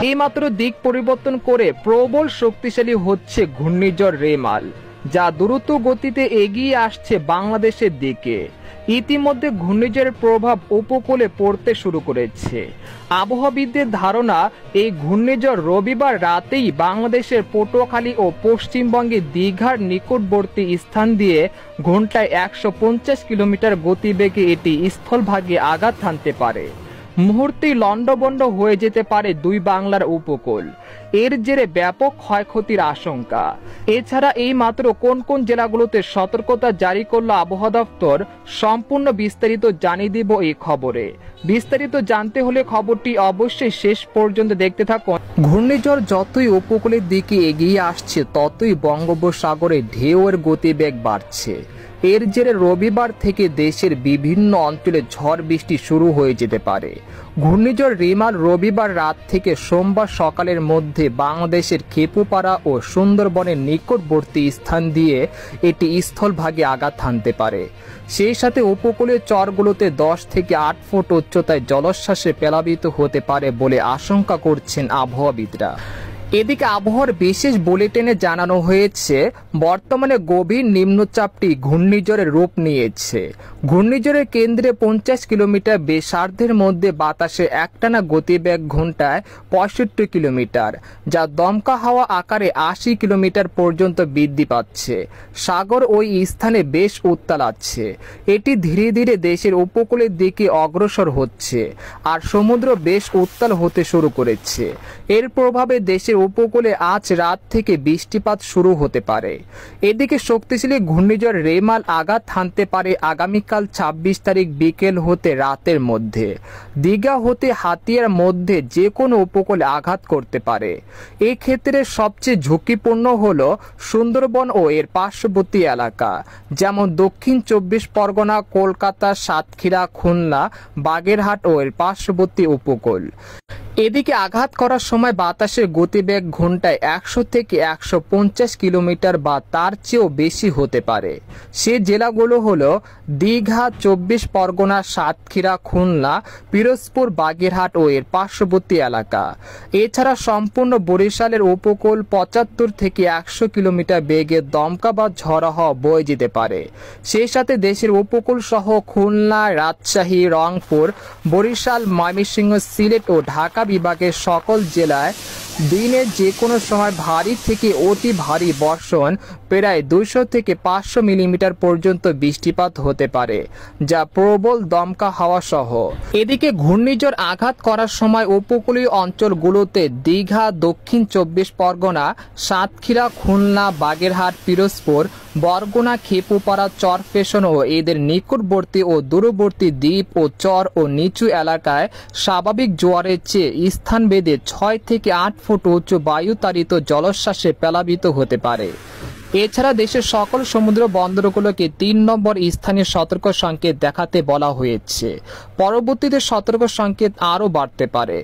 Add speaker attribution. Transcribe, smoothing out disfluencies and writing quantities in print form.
Speaker 1: এইমাত্র দিক পরিবর্তন করে প্রবল শক্তিশালী হচ্ছে ঘূর্ণিঝড় রেমাল, যা দ্রুত গতিতে এগিয়ে আসছে বাংলাদেশের দিকে। ইতিমধ্যে ঘূর্ণিঝড়ের প্রভাব উপকূলে পড়তে শুরু করেছে। আবহাওয়াবিদদের ধারণা, এই ঘূর্ণিঝড় রবিবার রাতেই বাংলাদেশের পটুয়াখালী ও পশ্চিমবঙ্গের দীঘার নিকটবর্তী স্থান দিয়ে ঘন্টায় 150 কিলোমিটার গতিবেগে এটি স্থলভাগে আঘাত হানতে পারে। মুহূর্তেই লন্ডভন্ড হয়ে যেতে পারে দুই বাংলার উপকূল। এর জেরে ব্যাপক ক্ষয়ক্ষতির আশঙ্কা। এছাড়া এই মাত্র কোন কোন জেলাগুলোতে সতর্কতা জারি করলো আবহাওয়া দপ্তর, সম্পূর্ণ বিস্তারিত জানিয়ে দিব এই খবরে। বিস্তারিত জানতে হলে খবরটি অবশ্যই শেষ পর্যন্ত দেখতে থাকুন। ঘূর্ণিঝড় যতই উপকূলের দিকে এগিয়ে আসছে, ততই বঙ্গোপসাগরে ঢেউয়ের গতিবেগ বাড়ছে। এর জেরে রবিবার থেকে দেশের বিভিন্ন অঞ্চলে ঝড় বৃষ্টি শুরু হয়ে যেতে পারে। ঘূর্ণিঝড় রেমাল রবিবার রাত থেকে সোমবার সকালের মধ্যে বাংলাদেশের খেপুপাড়া ও সুন্দরবনের নিকটবর্তী স্থান দিয়ে এটি স্থলভাগে আঘাত হানতে পারে। সেই সাথে উপকূলের চরগুলোতে 10 থেকে 8 ফুট উচ্চতায় জলোচ্ছ্বাসে প্লাবিত হতে পারে বলে আশঙ্কা করছেন আবহাওয়াবিদরা। এদিকে আবহাওয়ার বিশেষ বুলেটিনে জানানো হয়েছে, বর্তমানে গভীর নিম্নচাপটি ঘূর্ণিঝড়ের রূপ নিয়েছে। ঘূর্ণিঝড়ের কেন্দ্রে 50 কিলোমিটার ব্যাসার্ধের মধ্যে বাতাসে একটানা গতিবেগ ঘন্টায় 65 কিলোমিটার, যা দমকা হাওয়া আকারে 80 কিলোমিটার পর্যন্ত বৃদ্ধি পাচ্ছে। সাগর ওই স্থানে বেশ উত্তাল আছে। এটি ধীরে ধীরে দেশের উপকূলের দিকে অগ্রসর হচ্ছে, আর সমুদ্র বেশ উত্তাল হতে শুরু করেছে। এর প্রভাবে দেশের উপকূলে আজ রাত থেকে বৃষ্টিপাত শুরু হতে পারে। এদিকে শক্তিশালী ঘূর্ণিঝড় রেমাল আঘাত হানতে পারে আগামীকাল 26 তারিখ বিকেল হতে রাতের মধ্যে। দীঘা হতে হাতিয়ার মধ্যে যে কোনো উপকূলে আঘাত করতে পারে। এই ক্ষেত্রে সবচেয়ে ঝুঁকিপূর্ণ হল সুন্দরবন ও এর পার্শ্ববর্তী এলাকা, যেমন দক্ষিণ 24 পরগনা, কলকাতা, সাতক্ষীরা, খুলনা, বাগেরহাট ও এর পার্শ্ববর্তী উপকূল। এদিকে আঘাত করার সময় বাতাসের গতিবেগ ঘন্টায় 100 থেকে 150 কিলোমিটার বা তার চেয়েও বেশি হতে পারে। সে জেলাগুলো হলো দীঘা, 24 পরগনা, সাতক্ষীরা, খুলনা, পিরোজপুর, বাগেরহাট ও এর পার্শ্ববর্তী এলাকা। এছাড়া সম্পূর্ণ বরিশালের উপকূল 75 থেকে 100 কিলোমিটার বেগে দমকা বা ঝড়ো হাওয়া বয়ে যেতে পারে। সেই সাথে দেশের উপকূল সহ খুলনা, রাজশাহী, রংপুর, বরিশাল, ময়মনসিংহ, সিলেট ও ঢাকা বিভাগের সকল জেলায় দিনের যে কোনো সময় ভারী থেকে অতি ভারী বর্ষণ, প্রায় 200 থেকে 500 মিলিমিটার পর্যন্ত বৃষ্টিপাত হতে পারে, যা প্রবল দমকা হাওয়া সহ। এদিকে ঘূর্ণিঝড় আঘাত করার সময় উপকূলীয় অঞ্চলগুলোতে দীঘা, দক্ষিণ 24 পরগনা, সাতক্ষীরা, খুলনা, বাগেরহাট, পিরোজপুর, বরগুনা, খেপুপাড়া, চরফ্যাশন ও এদের নিকটবর্তী ও দূরবর্তী দ্বীপ ও চর ও নিচু এলাকায় স্বাভাবিক জোয়ারের চেয়ে স্থানভেদে 6 থেকে 8 ফুট উঁচু বায়ুতাড়িত জলোচ্ছ্বাসে প্লাবিত হতে পারে। এছাড়া দেশের সকল সমুদ্র বন্দরগুলোকে 3 নম্বর স্থানীয় সতর্ক সংকেত দেখাতে বলা হয়েছে। পরবর্তীতে সতর্ক সংকেত আরও বাড়তে পারে।